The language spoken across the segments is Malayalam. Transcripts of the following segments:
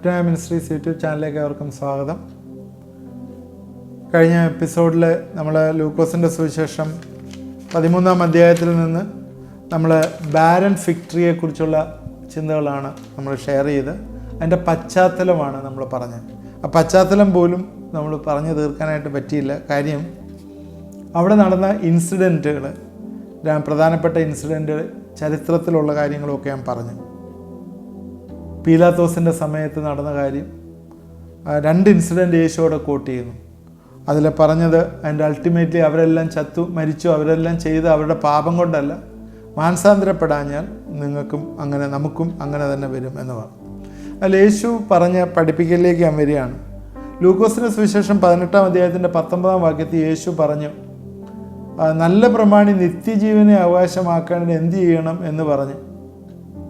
അപ്റ്റോയ മിനിസ്ട്രീസ് യൂട്യൂബ് ചാനലിലേക്ക് അവർക്കും സ്വാഗതം. കഴിഞ്ഞ എപ്പിസോഡിൽ നമ്മൾ ലൂക്കോസിൻ്റെ സുവിശേഷം 13-ാം അധ്യായത്തിൽ നിന്ന് നമ്മൾ ബാരൻ ഫിഗ് ട്രീയെക്കുറിച്ചുള്ള ചിന്തകളാണ് നമ്മൾ ഷെയർ ചെയ്ത് അതിൻ്റെ പശ്ചാത്തലമാണ് നമ്മൾ പറഞ്ഞത്. ആ പശ്ചാത്തലം പോലും നമ്മൾ പറഞ്ഞു തീർക്കാനായിട്ട് പറ്റിയില്ല. കാര്യം അവിടെ നടന്ന ഇൻസിഡൻറ്റുകൾ, പ്രധാനപ്പെട്ട ഇൻസിഡൻറ്റുകൾ, ചരിത്രത്തിലുള്ള കാര്യങ്ങളൊക്കെ ഞാൻ പറഞ്ഞു. പീലാത്തോസിൻ്റെ സമയത്ത് നടന്ന കാര്യം, 2 ഇൻസിഡൻറ്റ് യേശുവോടെ കോട്ട് ചെയ്യുന്നു. അതിൽ പറഞ്ഞത് അതിൻ്റെ അൾട്ടിമേറ്റ്ലി അവരെല്ലാം മരിച്ചു, അവരെല്ലാം ചെയ്ത് അവരുടെ പാപം കൊണ്ടല്ല, മാനസാന്തരപ്പെടാഞ്ഞാൽ നിങ്ങൾക്കും അങ്ങനെ നമുക്കും അങ്ങനെ തന്നെ വരും എന്ന് പറഞ്ഞു. അതിൽ യേശു പറഞ്ഞ പഠിപ്പിക്കലിലേക്ക് ഞാൻ വരികയാണ്. ലൂക്കോസിൻ്റെ സുവിശേഷം 18-ാം അധ്യായത്തിൻ്റെ 19-ാം വാക്യത്തിൽ യേശു പറഞ്ഞു, നല്ല പ്രമാണി നിത്യജീവനെ അവകാശമാക്കേണ്ടത് എന്ത് ചെയ്യണം എന്ന് പറഞ്ഞ്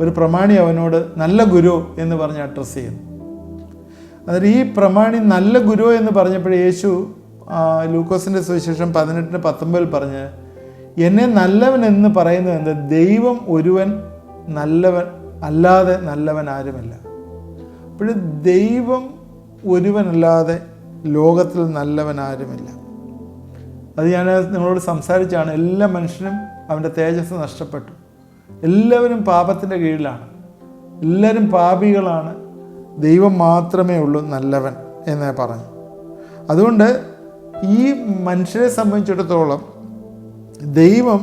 ഒരു പ്രമാണി അവനോട് നല്ല ഗുരു എന്ന് പറഞ്ഞ് അഡ്രസ്സ് ചെയ്യുന്നു. അതായത് ഈ പ്രമാണി നല്ല ഗുരു എന്ന് പറഞ്ഞപ്പോൾ യേശു ലൂക്കോസിൻ്റെ സുവിശേഷം 18-19 പറഞ്ഞ്, എന്നെ നല്ലവൻ എന്ന് പറയുന്നത് എന്ത്? ദൈവം ഒരുവൻ നല്ലവൻ അല്ലാതെ നല്ലവൻ ആരുമില്ല. അപ്പോഴും ദൈവം ഒരുവനല്ലാതെ ലോകത്തിൽ നല്ലവൻ ആരുമില്ല. അത് ഞാൻ നിങ്ങളോട് സംസാരിച്ചാണ്. എല്ലാ മനുഷ്യനും അവൻ്റെ തേജസ് നഷ്ടപ്പെട്ടു. എല്ലാവരും പാപത്തിൻ്റെ കീഴിലാണ്, എല്ലാവരും പാപികളാണ്, ദൈവം മാത്രമേ ഉള്ളൂ നല്ലവൻ എന്ന് പറഞ്ഞു. അതുകൊണ്ട് ഈ മനുഷ്യരെ സംബന്ധിച്ചിടത്തോളം ദൈവം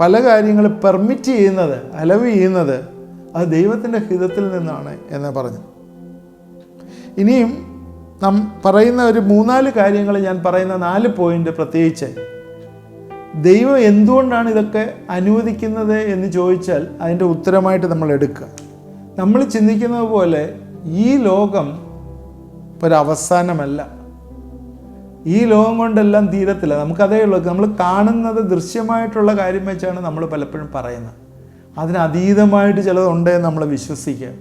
പല കാര്യങ്ങൾ പെർമിറ്റ് ചെയ്യുന്നത്, അലവ് ചെയ്യുന്നത് അത് ദൈവത്തിൻ്റെ ഹിതത്തിൽ നിന്നാണ് എന്ന് പറഞ്ഞു. ഇനിയും നാം പറയുന്ന ഒരു 3-4 കാര്യങ്ങൾ, ഞാൻ പറയുന്ന 4 പോയിന്റ് പ്രത്യേകിച്ച് ദൈവം എന്തുകൊണ്ടാണ് ഇതൊക്കെ അനുവദിക്കുന്നത് എന്ന് ചോദിച്ചാൽ അതിൻ്റെ ഉത്തരമായിട്ട് നമ്മൾ എടുക്കുക. നമ്മൾ ചിന്തിക്കുന്നത് പോലെ ഈ ലോകം ഒരവസാനമല്ല, ഈ ലോകം കൊണ്ടെല്ലാം തീരത്തില്ല. നമുക്കതേ ഉള്ളൂ. നമ്മൾ കാണുന്നത് ദൃശ്യമായിട്ടുള്ള കാര്യം വെച്ചാണ് നമ്മൾ പലപ്പോഴും പറയുന്നത്. അതിനതീതമായിട്ട് ചിലതുണ്ടെന്ന് നമ്മൾ വിശ്വസിക്കുക.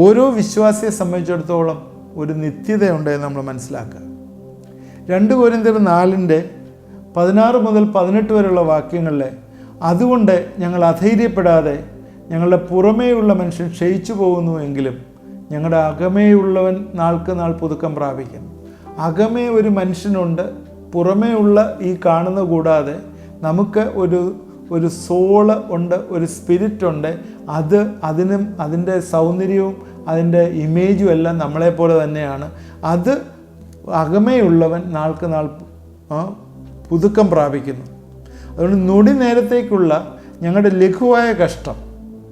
ഓരോ വിശ്വാസിയെ സംബന്ധിച്ചിടത്തോളം ഒരു നിത്യതയുണ്ടെന്ന് നമ്മൾ മനസ്സിലാക്കുക. 2 കൊരിന്ത്യർ 4:16 മുതൽ 18 വരെയുള്ള വാക്യങ്ങളിൽ, അതുകൊണ്ട് ഞങ്ങൾ അധൈര്യപ്പെടാതെ ഞങ്ങളുടെ പുറമേയുള്ള മനുഷ്യൻ ക്ഷയിച്ചു പോകുന്നു എങ്കിലും ഞങ്ങളുടെ അകമേയുള്ളവൻ നാൾക്ക് നാൾ പുതുക്കം പ്രാപിക്കും. അകമേ ഒരു മനുഷ്യനുണ്ട്, പുറമേ ഉള്ള ഈ കാണുന്ന കൂടാതെ നമുക്ക് ഒരു സോള് ഉണ്ട്, ഒരു സ്പിരിറ്റ് ഉണ്ട്. അതിനും അതിൻ്റെ സൗന്ദര്യവും അതിൻ്റെ ഇമേജും എല്ലാം നമ്മളെപ്പോലെ തന്നെയാണ്. അത് അകമേയുള്ളവൻ നാൾക്ക് നാൾ പുതുക്കം പ്രാപിക്കുന്നു. അതുകൊണ്ട് നൊടി നേരത്തേക്കുള്ള ഞങ്ങളുടെ ലഘുവായ കഷ്ടം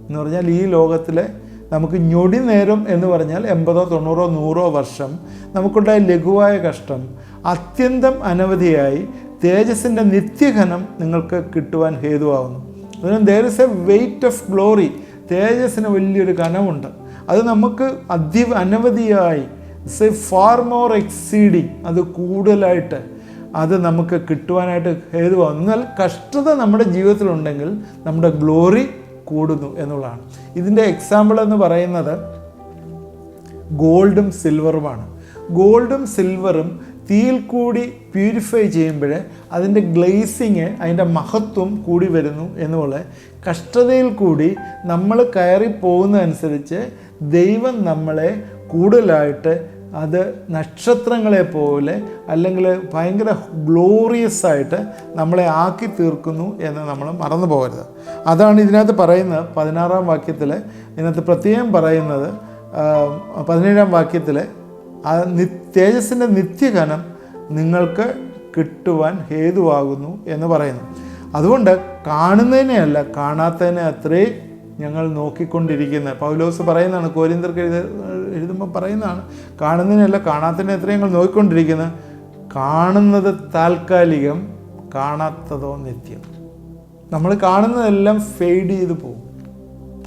എന്ന് പറഞ്ഞാൽ, ഈ ലോകത്തിലെ നമുക്ക് ഞൊടി നേരം എന്ന് പറഞ്ഞാൽ 80, 90, 100 വർഷം നമുക്കുണ്ടായ ലഘുവായ കഷ്ടം അത്യന്തം അനവധിയായി തേജസ്സിൻ്റെ നിത്യഘനം നിങ്ങൾക്ക് കിട്ടുവാൻ ഹേതുവാകുന്നു. അതുകൊണ്ട് there is a weight of glory. തേജസ്സിന് വലിയൊരു കനമുണ്ട്. അത് നമുക്ക് അനവധിയായി, ഫാർ മോർ എക്സീഡിങ്, അത് കൂടുതലായിട്ട് അത് നമുക്ക് കിട്ടുവാനായിട്ട് ഹേതുവാകുന്നു. എന്നാൽ കഷ്ടത നമ്മുടെ ജീവിതത്തിലുണ്ടെങ്കിൽ നമ്മുടെ ഗ്ലോറി കൂടുന്നു എന്നുള്ളതാണ്. ഇതിൻ്റെ എക്സാമ്പിൾ എന്ന് പറയുന്നത് ഗോൾഡും സിൽവറുമാണ്. ഗോൾഡും സിൽവറും തീയിൽ കൂടി പ്യൂരിഫൈ ചെയ്യുമ്പോൾ അതിൻ്റെ ഗ്ലേസിങ്, അതിൻ്റെ മഹത്വം കൂടി വരുന്നു എന്നുള്ള കഷ്ടതയിൽ കൂടി നമ്മൾ കയറി പോകുന്നതനുസരിച്ച് ദൈവം നമ്മളെ കൂടുതലായിട്ട് അത് നക്ഷത്രങ്ങളെ പോലെ അല്ലെങ്കിൽ ഭയങ്കര ഗ്ലോറിയസ് ആയിട്ട് നമ്മളെ ആക്കി തീർക്കുന്നു എന്ന് നമ്മൾ മറന്നു പോകരുത്. അതാണ് ഇതിനകത്ത് പറയുന്നത്. 16-ാം വാക്യത്തിൽ ഇതിനകത്ത് പ്രത്യേകം പറയുന്നത്, 17-ാം വാക്യത്തിൽ തേജസ്സിൻ്റെ നിത്യഘനം നിങ്ങൾക്ക് കിട്ടുവാൻ ഹേതുവാകുന്നു എന്ന് പറയുന്നു. അതുകൊണ്ട് കാണുന്നതിനെയല്ല കാണാത്തതിനെ അത്രേ ഞങ്ങൾ നോക്കിക്കൊണ്ടിരിക്കുന്നത്. പൗലോസ് പറയുന്നതാണ്, കൊരിന്ത്യർക്ക് എഴുതുമ്പോൾ പറയുന്നതാണ്, കാണുന്നതിനല്ല കാണാത്തതിനെ എത്ര ഞങ്ങൾ നോക്കിക്കൊണ്ടിരിക്കുന്നത്. കാണുന്നത് താൽക്കാലികം, കാണാത്തതോ നിത്യം. നമ്മൾ കാണുന്നതെല്ലാം ഫെയ്ഡ് ചെയ്ത് പോകും,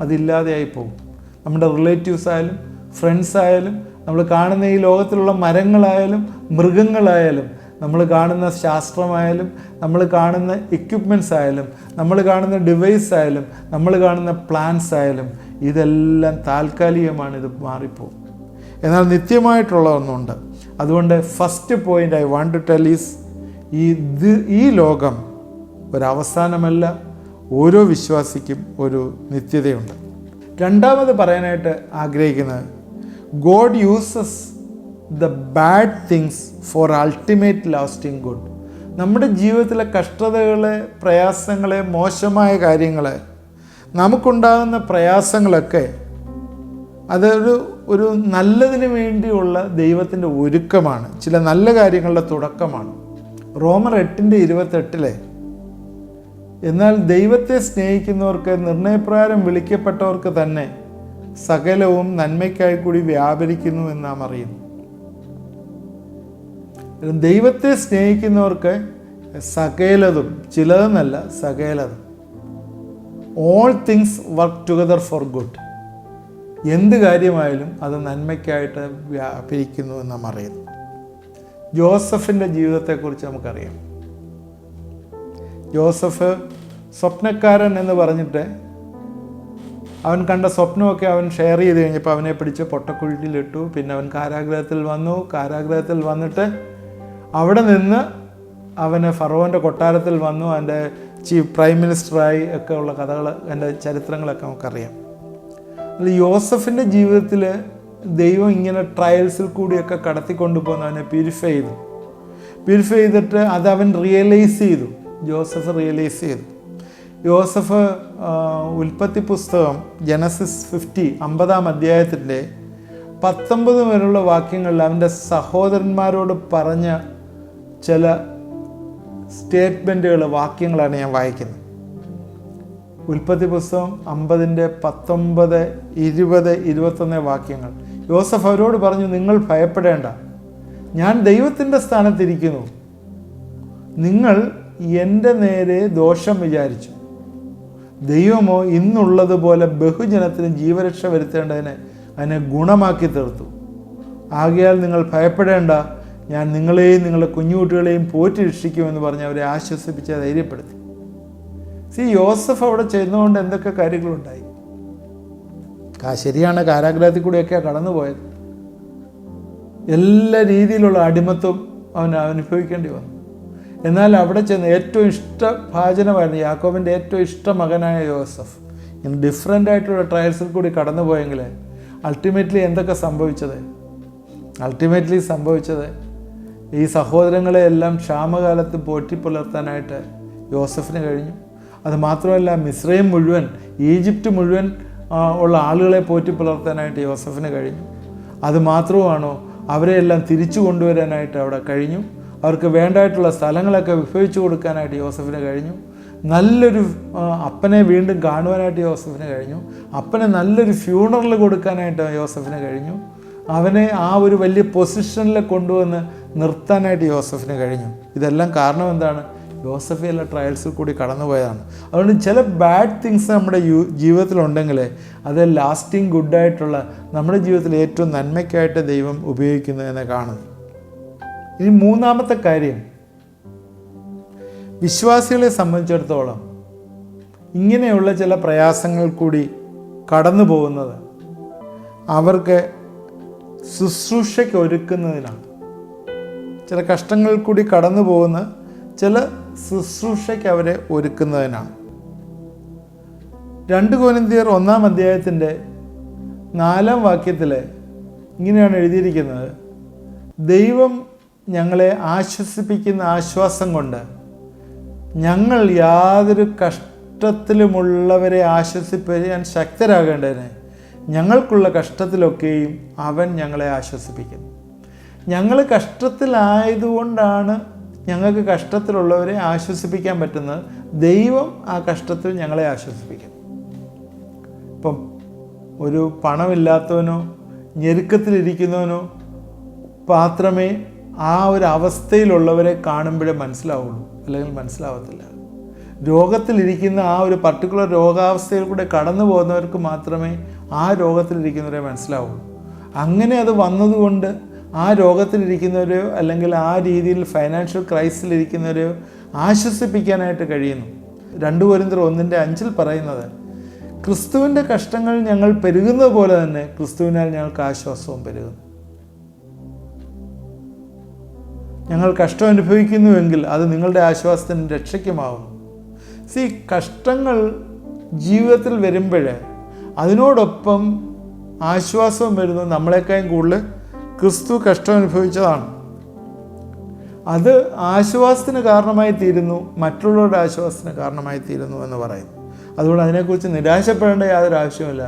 അതില്ലാതെയായി പോകും. നമ്മുടെ റിലേറ്റീവ്സ് ആയാലും ഫ്രണ്ട്സ് ആയാലും, നമ്മൾ കാണുന്ന ഈ ലോകത്തിലുള്ള മരങ്ങളായാലും മൃഗങ്ങളായാലും, നമ്മൾ കാണുന്ന ശാസ്ത്രമായാലും, നമ്മൾ കാണുന്ന എക്യുപ്മെൻറ്റ്സ് ആയാലും, നമ്മൾ കാണുന്ന ഡിവൈസ് ആയാലും, നമ്മൾ കാണുന്ന പ്ലാൻസ് ആയാലും, ഇതെല്ലാം താൽക്കാലികമാണ്, ഇത് മാറിപ്പോകും. എന്നാൽ നിത്യമായിട്ടുള്ള ഒന്നുണ്ട്. അതുകൊണ്ട് first point I want to tell is, ഈ ലോകം ഒരവസാനമല്ല, ഓരോ വിശ്വാസിക്കും ഒരു നിത്യതയുണ്ട്. രണ്ടാമത് പറയാനായിട്ട് ആഗ്രഹിക്കുന്നത് God uses the bad things for ultimate lasting good. നമ്മുടെ ജീവിതത്തിലെ കഷ്ടതകളെ, പ്രയാസങ്ങളെ, മോശമായ കാര്യങ്ങളെ, നമുക്കുണ്ടാകുന്ന പ്രയാസങ്ങളൊക്കെ ഒരു നല്ലതിന് വേണ്ടിയുള്ള ദൈവത്തിൻ്റെ ഒരുക്കമാണ്, ചില നല്ല കാര്യങ്ങളുടെ തുടക്കമാണ്. റോമർ 8:28 എന്നാൽ ദൈവത്തെ സ്നേഹിക്കുന്നവർക്ക് നിർണയപ്രകാരം വിളിക്കപ്പെട്ടവർക്ക് തന്നെ സകലവും നന്മയ്ക്കായി കൂടി വ്യാപരിക്കുന്നു എന്ന് നാം അറിയുന്നു. ദൈവത്തെ സ്നേഹിക്കുന്നവർക്ക് സകലതും, ചിലതെന്നല്ല സകലതും, all things work together for good. എന്ത് കാര്യമായാലും അത് നന്മയ്ക്കായിട്ട് വ്യാപരിക്കുന്നു എന്ന് നാം അറിയുന്നു. ജോസഫിൻ്റെ ജീവിതത്തെക്കുറിച്ച് നമുക്കറിയാം. ജോസഫ് സ്വപ്നക്കാരൻ എന്ന് പറഞ്ഞിട്ട് അവൻ കണ്ട സ്വപ്നമൊക്കെ അവൻ ഷെയർ ചെയ്ത് കഴിഞ്ഞപ്പോൾ അവനെ പിടിച്ച് പൊട്ടക്കുഴിയിലിട്ടു. പിന്നെ അവൻ കാരാഗ്രഹത്തിൽ വന്നു. കാരാഗ്രഹത്തിൽ വന്നിട്ട് അവിടെ നിന്ന് അവന് ഫറവോൻ്റെ കൊട്ടാരത്തിൽ വന്നു. അതിൻ്റെ ചീഫ് പ്രൈം മിനിസ്റ്ററായി ഒക്കെ ഉള്ള കഥകൾ, എൻ്റെ ചരിത്രങ്ങളൊക്കെ നമുക്കറിയാം. അതിൽ യോസഫിൻ്റെ ജീവിതത്തിൽ ദൈവം ഇങ്ങനെ ട്രയൽസിൽ കൂടിയൊക്കെ കടത്തിക്കൊണ്ടുപോകുന്നു. അവനെ പ്യൂരിഫൈ ചെയ്തിട്ട് അത് അവൻ റിയലൈസ് ചെയ്തു. ജോസഫ് റിയലൈസ് ചെയ്തു. യോസഫ് ഉൽപ്പത്തി പുസ്തകം ജനസിസ് 50 അധ്യായത്തിൻ്റെ 19 വരെയുള്ള വാക്യങ്ങളിൽ അവൻ്റെ സഹോദരന്മാരോട് പറഞ്ഞ ചില സ്റ്റേറ്റ്മെൻറ്റുകൾ, വാക്യങ്ങളാണ് ഞാൻ വായിക്കുന്നത്. ഉൽപ്പത്തി പുസ്തകം 50:19, 20, 21 വാക്യങ്ങൾ. യോസഫ് അവരോട് പറഞ്ഞു, നിങ്ങൾ ഭയപ്പെടേണ്ട, ഞാൻ ദൈവത്തിൻ്റെ സ്ഥാനത്തിരിക്കുന്നു. നിങ്ങൾ എൻ്റെ നേരെ ദോഷം വിചാരിച്ചു, ദൈവമോ ഇന്നുള്ളതുപോലെ ബഹുജനത്തിന് ജീവരക്ഷ വരുത്തേണ്ടതിന് അതിനെ ഗുണമാക്കി തീർത്തു. ആകയാൽ നിങ്ങൾ ഭയപ്പെടേണ്ട, ഞാൻ നിങ്ങളെയും നിങ്ങളുടെ കുഞ്ഞുകുട്ടികളെയും പോറ്റി രക്ഷിക്കുമെന്ന് പറഞ്ഞ് അവരെ ആശ്വസിപ്പിച്ച് ധൈര്യപ്പെടുത്തി. യോസഫ് അവിടെ ചെയ്യുന്നതുകൊണ്ട് എന്തൊക്കെ കാര്യങ്ങളുണ്ടായി. ശരിയാണ്, കാരാഗ്രഹത്തിൽ കൂടെയൊക്കെയാണ് കടന്നുപോയത്. എല്ലാ രീതിയിലുള്ള അടിമത്വം അവൻ അനുഭവിക്കേണ്ടി വന്നു. എന്നാൽ അവിടെ ചെന്ന് ഏറ്റവും ഇഷ്ടഭാജനമായിരുന്നു യാക്കോബിൻ്റെ ഏറ്റവും ഇഷ്ട മകനായ യോസഫ്. ഇങ്ങനെ ഡിഫറെൻ്റ് ആയിട്ടുള്ള ട്രയൽസിൽ കൂടി കടന്നുപോയെങ്കിൽ അൾട്ടിമേറ്റ്ലി എന്തൊക്കെ സംഭവിച്ചത് ഈ സഹോദരങ്ങളെ എല്ലാം ക്ഷാമകാലത്ത് പോറ്റിപ്പുലർത്താനായിട്ട് യോസഫിന് കഴിഞ്ഞു. അത് മാത്രമല്ല, മിസ്രൈം മുഴുവൻ, ഈജിപ്റ്റ് മുഴുവൻ ഉള്ള ആളുകളെ പോറ്റിപ്പുലർത്താനായിട്ട് യോസഫിന് കഴിഞ്ഞു. അത് മാത്രമാണോ, അവരെയെല്ലാം തിരിച്ചു കൊണ്ടുവരാനായിട്ട് അവിടെ കഴിഞ്ഞു. അവർക്ക് വേണ്ടായിട്ടുള്ള സ്ഥലങ്ങളൊക്കെ വിഭജിച്ചു കൊടുക്കാനായിട്ട് യോസഫിന് കഴിഞ്ഞു. നല്ലൊരു അപ്പനെ വീണ്ടും കാണുവാനായിട്ട് യോസഫിന് കഴിഞ്ഞു. അപ്പനെ നല്ലൊരു ഫ്യൂണറൽ കൊടുക്കാനായിട്ട് യോസഫിന് കഴിഞ്ഞു. അവനെ ആ ഒരു വലിയ പൊസിഷനിൽ കൊണ്ടുവന്ന് നിർത്താനായിട്ട് യോസഫിന് കഴിഞ്ഞു. ഇതെല്ലാം കാരണം എന്താണ്? യോസഫ് എല്ലാ ട്രയൽസിൽ കൂടി കടന്നുപോയതാണ്. അതുകൊണ്ട് ചില ബാഡ് തിങ്സ് നമ്മുടെ ജീവിതത്തിലുണ്ടെങ്കിൽ അത് ലാസ്റ്റിംഗ് ഗുഡായിട്ടുള്ള നമ്മുടെ ജീവിതത്തിൽ ഏറ്റവും നന്മയ്ക്കായിട്ട് ദൈവം ഉപയോഗിക്കുന്നു എന്ന് കാണുന്നു. ഇനി മൂന്നാമത്തെ കാര്യം, വിശ്വാസികളെ സംബന്ധിച്ചിടത്തോളം ഇങ്ങനെയുള്ള ചില പ്രയാസങ്ങൾ കൂടി കടന്നു പോകുന്നത് അവർക്ക് ശുശ്രൂഷയ്ക്ക് ഒരുക്കുന്നതിനാണ്. ചില കഷ്ടങ്ങൾ കൂടി കടന്നു പോകുന്ന ചില ശുശ്രൂഷയ്ക്ക് അവരെ ഒരുക്കുന്നതിനാണ്. 2 കൊരിന്ത്യർ 1 അധ്യായത്തിൻ്റെ 4 വാക്യത്തിൽ ഇങ്ങനെയാണ് എഴുതിയിരിക്കുന്നത്: ദൈവം ഞങ്ങളെ ആശ്വസിപ്പിക്കുന്ന ആശ്വാസം കൊണ്ട് ഞങ്ങൾ യാതൊരു കഷ്ടത്തിലുമുള്ളവരെ ആശ്വസിപ്പിക്കാൻ ശക്തരാകേണ്ടതിന് ഞങ്ങൾക്കുള്ള കഷ്ടത്തിലൊക്കെയും അവൻ ഞങ്ങളെ ആശ്വസിപ്പിക്കുന്നു. ഞങ്ങൾ കഷ്ടത്തിലായതുകൊണ്ടാണ് ഞങ്ങൾക്ക് കഷ്ടത്തിലുള്ളവരെ ആശ്വസിപ്പിക്കാൻ പറ്റുന്നത്. ദൈവം ആ കഷ്ടത്തിൽ ഞങ്ങളെ ആശ്വസിപ്പിക്കും. ഇപ്പം ഒരു പണമില്ലാത്തവനോ ഞെരുക്കത്തിലിരിക്കുന്നവനോ മാത്രമേ ആ ഒരു അവസ്ഥയിലുള്ളവരെ കാണുമ്പോഴേ മനസ്സിലാവുള്ളൂ, അല്ലെങ്കിൽ മനസ്സിലാവത്തില്ല. രോഗത്തിലിരിക്കുന്ന ആ ഒരു പർട്ടിക്കുലർ രോഗാവസ്ഥയിൽ കൂടെ കടന്നു പോകുന്നവർക്ക് മാത്രമേ ആ രോഗത്തിലിരിക്കുന്നവരെ മനസ്സിലാവുള്ളൂ. അങ്ങനെ അത് വന്നതുകൊണ്ട് ആ രോഗത്തിലിരിക്കുന്നവരെയോ അല്ലെങ്കിൽ ആ രീതിയിൽ ഫൈനാൻഷ്യൽ ക്രൈസിലിരിക്കുന്നവരെയോ ആശ്വസിപ്പിക്കാനായിട്ട് കഴിയുന്നു. 2 കൊരിന്ത്യർ 1:5 പറയുന്നത്, ക്രിസ്തുവിൻ്റെ കഷ്ടങ്ങൾ ഞങ്ങൾ പെരുകുന്നത് പോലെ തന്നെ ക്രിസ്തുവിനാൽ ഞങ്ങൾക്ക് ആശ്വാസവും പെരുകുന്നു. ഞങ്ങൾ കഷ്ടം അനുഭവിക്കുന്നുവെങ്കിൽ അത് നിങ്ങളുടെ ആശ്വാസത്തിന് രക്ഷയ്ക്കുമാകുന്നു. കഷ്ടങ്ങൾ ജീവിതത്തിൽ വരുമ്പോൾ അതിനോടൊപ്പം ആശ്വാസവും വരുന്നു. നമ്മളെക്കാളും കൂടുതൽ ക്രിസ്തു കഷ്ടം അനുഭവിച്ചതാണ്. അത് ആശ്വാസത്തിന് കാരണമായി തീരുന്നു, മറ്റുള്ളവരുടെ ആശ്വാസത്തിന് കാരണമായി തീരുന്നു എന്ന് പറയുന്നു. അതുകൊണ്ട് അതിനെക്കുറിച്ച് നിരാശപ്പെടേണ്ട യാതൊരു ആവശ്യമില്ല.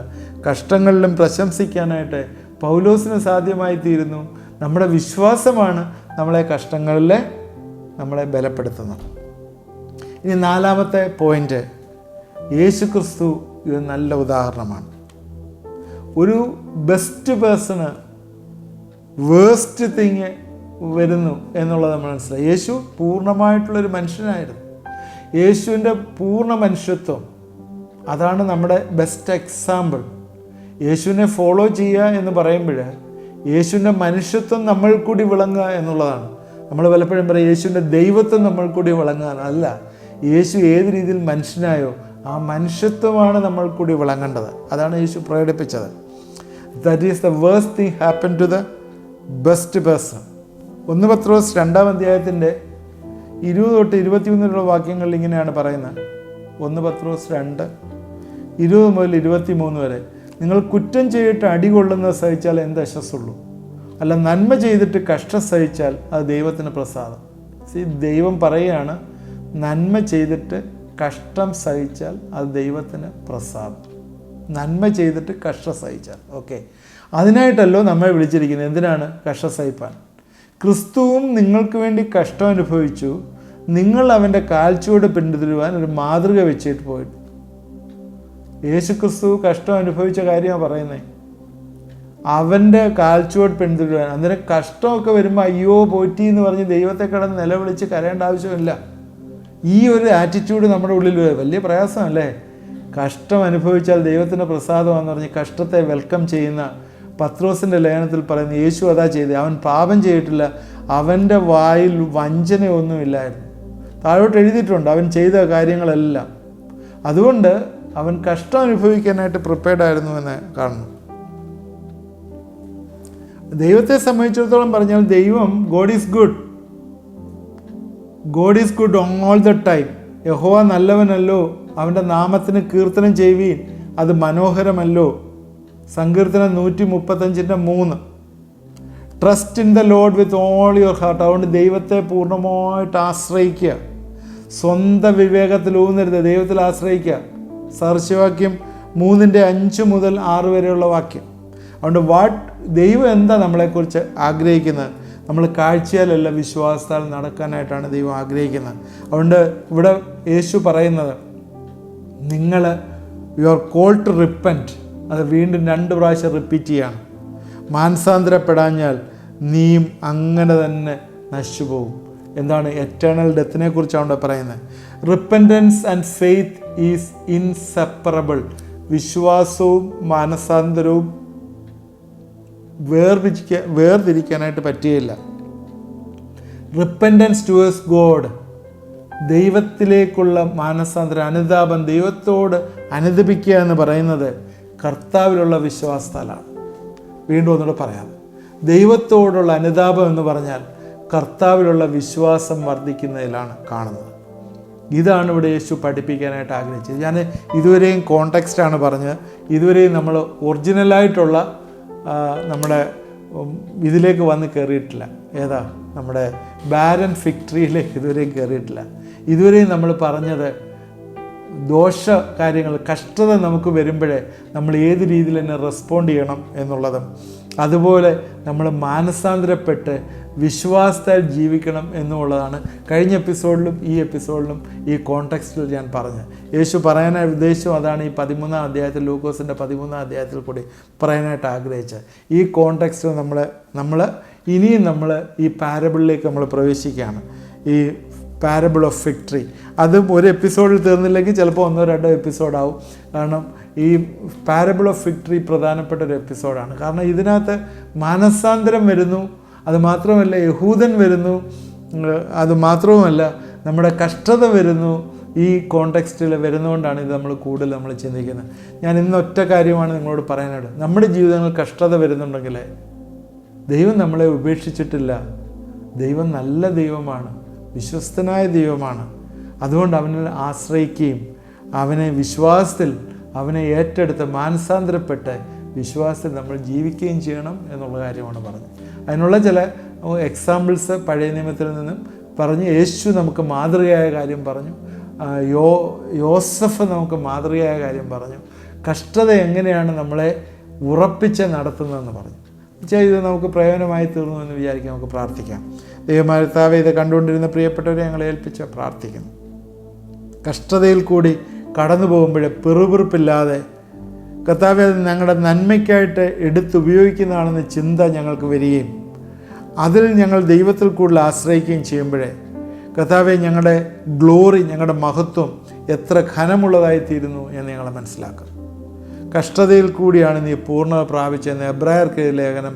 കഷ്ടങ്ങളിലും പ്രശംസിക്കാനായിട്ട് പൗലോസിന് സാധ്യമായി തീരുന്നു. നമ്മുടെ വിശ്വാസമാണ് നമ്മളെ കഷ്ടങ്ങളിൽ നമ്മളെ ബലപ്പെടുത്തുന്നത്. ഇനി 4-ാമത്തെ പോയിന്റ്, യേശു ക്രിസ്തു ഇത് നല്ല ഉദാഹരണമാണ്. ഒരു ബെസ്റ്റ് പേഴ്സണ് വേസ്റ്റ് തിങ് വരുന്നു എന്നുള്ളത് നമ്മൾ മനസ്സിലായി. യേശു പൂർണ്ണമായിട്ടുള്ളൊരു മനുഷ്യനായിരുന്നു. യേശുവിൻ്റെ പൂർണ്ണ മനുഷ്യത്വം അതാണ് നമ്മുടെ ബെസ്റ്റ് എക്സാമ്പിൾ. യേശുവിനെ ഫോളോ ചെയ്യുക എന്ന് പറയുമ്പോൾ യേശുവിൻ്റെ മനുഷ്യത്വം നമ്മൾ കൂടി വിളങ്ങുക എന്നുള്ളതാണ്. നമ്മൾ പലപ്പോഴും പറയും യേശുവിൻ്റെ ദൈവത്വം നമ്മൾ കൂടി വിളങ്ങാൻ. അല്ല, യേശു ഏത് രീതിയിൽ മനുഷ്യനായോ ആ മനുഷ്യത്വമാണ് നമ്മൾ കൂടി വിളങ്ങേണ്ടത്. അതാണ് യേശു പ്രകടിപ്പിച്ചത്. That is the worst thing happen to the best person. 1 Pathros 2-ാം അധ്യായത്തിൻ്റെ 20-21 വാക്യങ്ങളിൽ ഇങ്ങനെയാണ് പറയുന്നത്. 1 പത്രോസ് 2:20 മുതൽ 23 വരെ. നിങ്ങൾ കുറ്റം ചെയ്തിട്ട് അടികൊള്ളുന്നത് സഹിച്ചാൽ എന്ത് യശസ്സുള്ളൂ? അല്ല, നന്മ ചെയ്തിട്ട് കഷ്ടം സഹിച്ചാൽ അത് ദൈവത്തിന് പ്രസാദം. ദൈവം പറയുകയാണ്, നന്മ ചെയ്തിട്ട് കഷ്ടം സഹിച്ചാൽ അത് ദൈവത്തിന് പ്രസാദം. നന്മ ചെയ്തിട്ട് കഷ്ടം സഹിച്ചാൽ. ഓക്കെ, അതിനായിട്ടല്ലോ നമ്മെ വിളിച്ചിരിക്കുന്നത്. എന്തിനാണ് കഷ്ടം സഹിപ്പാൻ? ക്രിസ്തുവും നിങ്ങൾക്ക് വേണ്ടി കഷ്ടം അനുഭവിച്ചു, നിങ്ങൾ അവൻ്റെ കാൽച്ചുവട് പിന്തുടരുവാൻ ഒരു മാതൃക വെച്ചിട്ട് പോയിട്ട്. യേശു ക്രിസ്തു കഷ്ടം അനുഭവിച്ച കാര്യമാണ് പറയുന്നത്. അവൻ്റെ കാൽച്ചുവട് പിന്തുടരുവാൻ. അന്നേരം കഷ്ടമൊക്കെ വരുമ്പോൾ അയ്യോ പോറ്റി എന്ന് പറഞ്ഞ് ദൈവത്തെ കിടന്ന് നിലവിളിച്ച് കരയേണ്ട ആവശ്യമില്ല. ഈ ഒരു ആറ്റിറ്റ്യൂഡ് നമ്മുടെ ഉള്ളിൽ വലിയ പ്രയാസമല്ലേ? കഷ്ടം അനുഭവിച്ചാൽ ദൈവത്തിൻ്റെ പ്രസാദമാണെന്ന് പറഞ്ഞ് കഷ്ടത്തെ വെൽക്കം ചെയ്യുന്ന പത്രോസിൻ്റെ ലേഖനത്തിൽ പറയുന്ന യേശു അതാ ചെയ്തത്. അവൻ പാപം ചെയ്തിട്ടില്ല, അവൻ്റെ വായിൽ വഞ്ചനയൊന്നുമില്ലായിരുന്നു. താഴോട്ട് എഴുതിയിട്ടുണ്ട് അവൻ ചെയ്ത കാര്യങ്ങളെല്ലാം. അതുകൊണ്ട് അവൻ കഷ്ടം അനുഭവിക്കാനായിട്ട് പ്രിപ്പയർഡ് ആയിരുന്നു എന്ന് കാണുന്നു. ദൈവത്തെ സംബന്ധിച്ചിടത്തോളം പറഞ്ഞാൽ ദൈവം God is good all the time. യഹോവ നല്ലവനല്ലോ, അവൻ്റെ നാമത്തിന് കീർത്തനം ചെയ്യുവീൻ, അത് മനോഹരമല്ലോ. സങ്കീർത്തനം 135:3. Trust in the Lord with all your heart. അതുകൊണ്ട് ദൈവത്തെ പൂർണ്ണമായിട്ട് ആശ്രയിക്കുക. സ്വന്തം വിവേകത്തിൽ ഊന്നരുത്, ദൈവത്തിൽ ആശ്രയിക്കുക. സദൃശവാക്യം 3:5 മുതൽ 6 വരെയുള്ള വാക്യം. അതുകൊണ്ട് ദൈവം എന്താ നമ്മളെക്കുറിച്ച് ആഗ്രഹിക്കുന്നത്? നമ്മൾ കാഴ്ചയാലല്ല വിശ്വാസത്താൽ നടക്കാനായിട്ടാണ് ദൈവം ആഗ്രഹിക്കുന്നത്. അതുകൊണ്ട് ഇവിടെ യേശു പറയുന്നത്, നിങ്ങൾ you are called to repent. അത് വീണ്ടും 2 പ്രാവശ്യം റിപ്പീറ്റ് ചെയ്യാണ്. മാനസാന്തരപ്പെടാഞ്ഞാൽ നീയും അങ്ങനെ തന്നെ നശിച്ചു പോകും. എന്താണ്? എറ്റേണൽ ഡെത്തിനെ കുറിച്ചാണ് പറയുന്നത്. Repentance and faith is inseparable. വിശ്വാസവും മാനസാന്തരവും വേർതിരിക്കാനായിട്ട് പറ്റുകയില്ല. റിപ്പൻറ്റൻസ് ടുവേഴ്സ് ഗോഡ്, ദൈവത്തിലേക്കുള്ള മാനസാന്തരം, അനുതാപം, ദൈവത്തോട് അനുദപിക്കുക എന്ന് പറയുന്നത് കർത്താവിലുള്ള വിശ്വാസത്താലാണ്. വീണ്ടും ഒന്നുകൂടെ പറയാം, ദൈവത്തോടുള്ള അനുതാപം എന്ന് പറഞ്ഞാൽ കർത്താവിലുള്ള വിശ്വാസം വർദ്ധിക്കുന്നതിലാണ് കാണുന്നത്. ഇതാണ് ഇവിടെ യേശു പഠിപ്പിക്കാനായിട്ട് ആഗ്രഹിച്ചത്. ഞാൻ ഇതുവരെയും കോണ്ടെക്സ്റ്റാണ് പറഞ്ഞത്. ഇതുവരെയും നമ്മൾ ഒറിജിനലായിട്ടുള്ള നമ്മുടെ ഇതിലേക്ക് വന്ന് കയറിയിട്ടില്ല. ഏതാ? നമ്മുടെ ബാരൻ ഫിഗ് ട്രീയിലേക്ക് ഇതുവരെയും കയറിയിട്ടില്ല. ഇതുവരെയും നമ്മൾ പറഞ്ഞത് ദോഷ കാര്യങ്ങൾ, കഷ്ടത നമുക്ക് വരുമ്പോഴേ നമ്മൾ ഏത് രീതിയിൽ തന്നെ റെസ്പോണ്ട് ചെയ്യണം എന്നുള്ളതും, അതുപോലെ നമ്മൾ മാനസാന്തരപ്പെട്ട് വിശ്വാസത്താൽ ജീവിക്കണം എന്നുള്ളതാണ് കഴിഞ്ഞ എപ്പിസോഡിലും ഈ എപ്പിസോഡിലും ഈ കോണ്ടെക്സ്റ്റിൽ ഞാൻ പറഞ്ഞത്. യേശു പറയാനായി ഉദ്ദേശിച്ചും അതാണ് ഈ 13-ാം അധ്യായത്തിൽ, ലൂക്കോസിൻ്റെ 13-ാം അധ്യായത്തിൽ കൂടി പറയാനായിട്ട് ആഗ്രഹിച്ചത്. ഈ കോണ്ടെക്സ്റ്റ് നമ്മൾ ഇനിയും ഈ പാരബിളിലേക്ക് നമ്മൾ പ്രവേശിക്കുകയാണ്. ഈ പാരബിൾ ഓഫ് ഫിഗ് ട്രീ. അതും ഒരു എപ്പിസോഡിൽ തീർന്നില്ലെങ്കിൽ ചിലപ്പോൾ 1-2 എപ്പിസോഡാവും. കാരണം ഈ പാരബിൾ ഓഫ് ഫിഗ് ട്രീ പ്രധാനപ്പെട്ട ഒരു എപ്പിസോഡാണ്. കാരണം ഇതിനകത്ത് മാനസാന്തരം വരുന്നു, അതുമാത്രമല്ല യഹൂദൻ വരുന്നു, അതുമാത്രവുമല്ല നമ്മുടെ കഷ്ടത വരുന്നു. ഈ കോണ്ടെക്സ്റ്റിൽ വരുന്നതുകൊണ്ടാണ് ഇത് കൂടുതൽ നമ്മൾ ചിന്തിക്കുന്നത്. ഞാൻ ഇന്ന് ഒറ്റ കാര്യമാണ് നിങ്ങളോട് പറയാനായിട്ട്. നമ്മുടെ ജീവിതങ്ങൾ കഷ്ടത വരുന്നുണ്ടെങ്കിൽ ദൈവം നമ്മളെ ഉപേക്ഷിച്ചിട്ടില്ല. ദൈവം നല്ല ദൈവമാണ്, വിശ്വസ്തനായ ദൈവമാണ്. അതുകൊണ്ട് അവനിൽ ആശ്രയിക്കുകയും അവനെ വിശ്വാസത്തിൽ അവനെ ഏറ്റെടുത്ത് മാനസാന്തരപ്പെട്ട് വിശ്വാസത്തിൽ നമ്മൾ ജീവിക്കുകയും ചെയ്യണം എന്നുള്ള കാര്യമാണ് പറഞ്ഞത്. അതിനുള്ള ചില എക്സാമ്പിൾസ് പഴയ നിയമത്തിൽ നിന്നും പറഞ്ഞ് യേശു നമുക്ക് മാതൃകയായ കാര്യം പറഞ്ഞു. യോസഫ് നമുക്ക് മാതൃകയായ കാര്യം പറഞ്ഞു. കഷ്ടത എങ്ങനെയാണ് നമ്മളെ ഉറപ്പിച്ച് നടത്തുന്നതെന്ന് പറഞ്ഞു. ഇത് നമുക്ക് പ്രയോജനമായി തീർന്നു എന്ന് വിചാരിക്കാൻ നമുക്ക് പ്രാർത്ഥിക്കാം. ദൈവമായ കർത്താവേ, ഇത് കണ്ടുകൊണ്ടിരുന്ന പ്രിയപ്പെട്ടവരെ ഞങ്ങളെ ഏൽപ്പിച്ച് പ്രാർത്ഥിക്കുന്നു. കഷ്ടതയിൽ കൂടി കടന്നു പോകുമ്പോഴേ പിറുപിറുപ്പില്ലാതെ കർത്താവേ അത് ഞങ്ങളുടെ നന്മയ്ക്കായിട്ട് എടുത്തുപയോഗിക്കുന്നതാണെന്ന് ചിന്ത ഞങ്ങൾക്ക് വരികയും അതിൽ ഞങ്ങൾ ദൈവത്തിൽ കൂടുതൽ ആശ്രയിക്കുകയും ചെയ്യുമ്പോഴേ കർത്താവേ ഞങ്ങളുടെ ഗ്ലോറി, ഞങ്ങളുടെ മഹത്വം എത്ര ഘനമുള്ളതായിത്തീരുന്നു എന്ന് ഞങ്ങൾ മനസ്സിലാക്കും. കഷ്ടതയിൽ കൂടിയാണ് നീ പൂർണ്ണത പ്രാപിച്ചെന്ന് എബ്രായർക്ക് ലേഖനം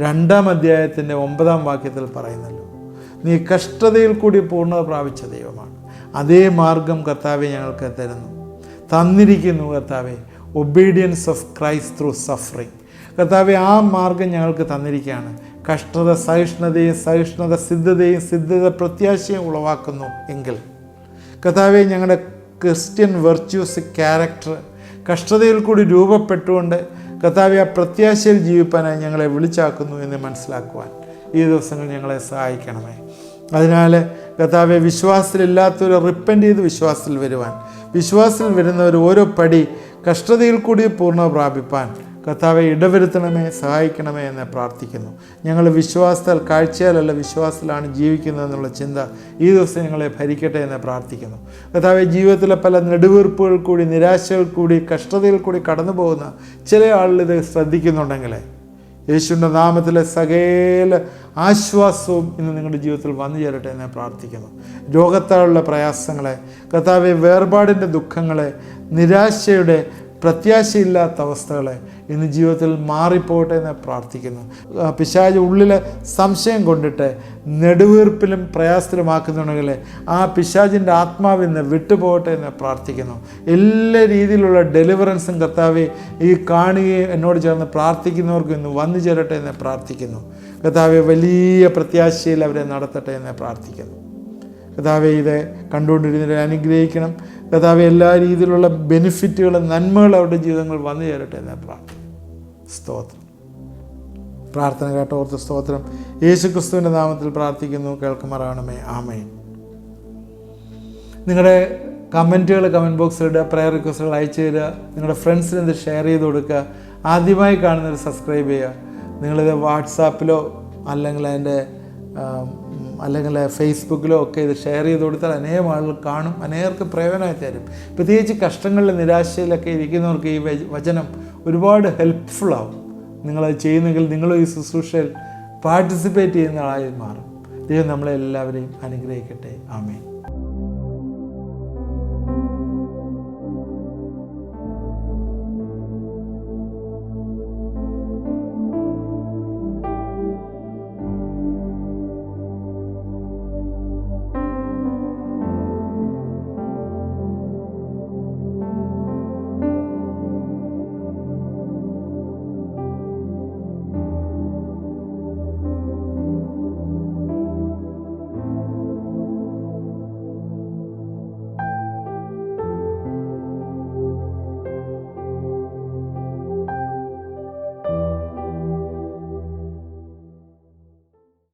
2-ാം അധ്യായത്തിൻ്റെ 9-ാം വാക്യത്തിൽ പറയുന്നല്ലോ. നീ കഷ്ടതയിൽ കൂടി പൂർണ്ണത പ്രാപിച്ച ദൈവമാണ്. അതേ മാർഗം കർത്താവെ ഞങ്ങൾക്ക് തന്നിരിക്കുന്നു. കർത്താവെ, obedience of Christ through suffering. കർത്താവെ, ആ മാർഗം ഞങ്ങൾക്ക് തന്നിരിക്കുകയാണ്. കഷ്ടത സഹിഷ്ണുത സിദ്ധത പ്രത്യാശയും ഉളവാക്കുന്നു എങ്കിൽ കർത്താവെ ഞങ്ങളുടെ ക്രിസ്ത്യൻ വെർച്യൂസ് ക്യാരക്ടർ കഷ്ടതയിൽ കൂടി രൂപപ്പെട്ടുകൊണ്ട് കർത്താവെ ആ പ്രത്യാശയിൽ ജീവിപ്പാനായി ഞങ്ങളെ വിളിച്ചാക്കുന്നു എന്ന് മനസ്സിലാക്കുവാൻ ഈ ദിവസങ്ങൾ ഞങ്ങളെ സഹായിക്കണമേ. അതിനാൽ കർത്താവെ, വിശ്വാസത്തിലില്ലാത്തവർ റിപ്പൻറ്റ് ചെയ്ത് വിശ്വാസത്തിൽ വരുവാൻ, വിശ്വാസത്തിൽ വരുന്നവർ ഓരോ പടി കഷ്ടതയിൽ കൂടി പൂർണ്ണ പ്രാപിപ്പാൻ കർത്താവെ ഇടവരുത്തണമേ, സഹായിക്കണമേ എന്ന് പ്രാർത്ഥിക്കുന്നു. ഞങ്ങൾ വിശ്വാസത്താൽ, കാഴ്ചയാലല്ല വിശ്വാസത്തിലാണ് ജീവിക്കുന്നതെന്നുള്ള ചിന്ത ഈ ദിവസം ഞങ്ങളെ ഭരിക്കട്ടെ എന്ന് പ്രാർത്ഥിക്കുന്നു. കർത്താവെ, ജീവിതത്തിലെ പല നെടുവീർപ്പുകൾ കൂടി, നിരാശകൾ കൂടി, കഷ്ടതയിൽ കൂടി കടന്നു പോകുന്ന ചില ആളുകൾ ഇത് ശ്രദ്ധിക്കുന്നുണ്ടെങ്കിൽ യേശുവിൻ്റെ നാമത്തിലെ സകല ആശ്വാസവും ഇന്ന് നിങ്ങളുടെ ജീവിതത്തിൽ വന്നു ചേരട്ടെ എന്ന് പ്രാർത്ഥിക്കുന്നു. രോഗത്താലുള്ള പ്രയാസങ്ങളെ, കർത്താവെ, വേർപാടിൻ്റെ ദുഃഖങ്ങളെ, നിരാശയുടെ പ്രത്യാശയില്ലാത്ത അവസ്ഥകളെ ഇന്ന് ജീവിതത്തിൽ മാറിപ്പോട്ടെ എന്ന് പ്രാർത്ഥിക്കുന്നു. പിശാച് ഉള്ളിലെ സംശയം കൊണ്ടിട്ട് നെടുവീർപ്പിലും പ്രയാസത്തിലുമാക്കുന്നുണ്ടെങ്കിൽ ആ പിശാചിൻ്റെ ആത്മാവിൽ നിന്ന് വിട്ടുപോകട്ടെ എന്ന് പ്രാർത്ഥിക്കുന്നു. എല്ലാ രീതിയിലുള്ള ഡെലിവറൻസും കർത്താവെ ഈ കാണുകയും എന്നോട് ചേർന്ന് പ്രാർത്ഥിക്കുന്നവർക്കും ഇന്ന് വന്നു ചേരട്ടെ എന്ന് പ്രാർത്ഥിക്കുന്നു. കർത്താവെ, വലിയ പ്രത്യാശയിൽ അവരെ നടത്തട്ടെ എന്ന് പ്രാർത്ഥിക്കുന്നു. കർത്താവെ, ഇത് കണ്ടുകൊണ്ടിരുന്നവരെ അനുഗ്രഹിക്കണം. കർത്താവെ, എല്ലാ രീതിയിലുള്ള ബെനിഫിറ്റുകളും നന്മകളും അവരുടെ ജീവിതങ്ങൾ വന്നു ചേരട്ടെ എന്ന് പ്രാർത്ഥന. സ്തോത്രം. പ്രാർത്ഥന കേട്ടോർത്ത് സ്തോത്രം. യേശുക്രിസ്തുവിൻ്റെ നാമത്തിൽ പ്രാർത്ഥിക്കുന്നു, കേൾക്കുമാറാണമേ. ആമേൻ. നിങ്ങളുടെ കമൻറ്റുകൾ കമൻറ്റ് ബോക്സിലിടുക, പ്രയർ റിക്വസ്റ്റുകൾ അയച്ചു തരിക, നിങ്ങളുടെ ഫ്രണ്ട്സിന് ഇത് ഷെയർ ചെയ്ത് കൊടുക്കുക. ആദ്യമായി കാണുന്നവർ സബ്സ്ക്രൈബ് ചെയ്യുക. നിങ്ങളിത് വാട്സാപ്പിലോ അല്ലെങ്കിൽ ഫേസ്ബുക്കിലോ ഒക്കെ ഇത് ഷെയർ ചെയ്ത് കൊടുത്താൽ അനേകം ആളുകൾ കാണും, അനേകർക്ക് പ്രയോജനമായി തരും. പ്രത്യേകിച്ച് കഷ്ടങ്ങളിലും നിരാശയിലൊക്കെ ഇരിക്കുന്നവർക്ക് ഈ വചനം ഒരുപാട് ഹെൽപ്ഫുള്ളാവും. നിങ്ങളത് ചെയ്യുന്നെങ്കിൽ നിങ്ങളും ഈ ശുശ്രൂഷയിൽ പാർട്ടിസിപ്പേറ്റ് ചെയ്യുന്ന ആളായി മാറും. ദൈവം നമ്മളെല്ലാവരെയും അനുഗ്രഹിക്കട്ടെ. ആമേൻ.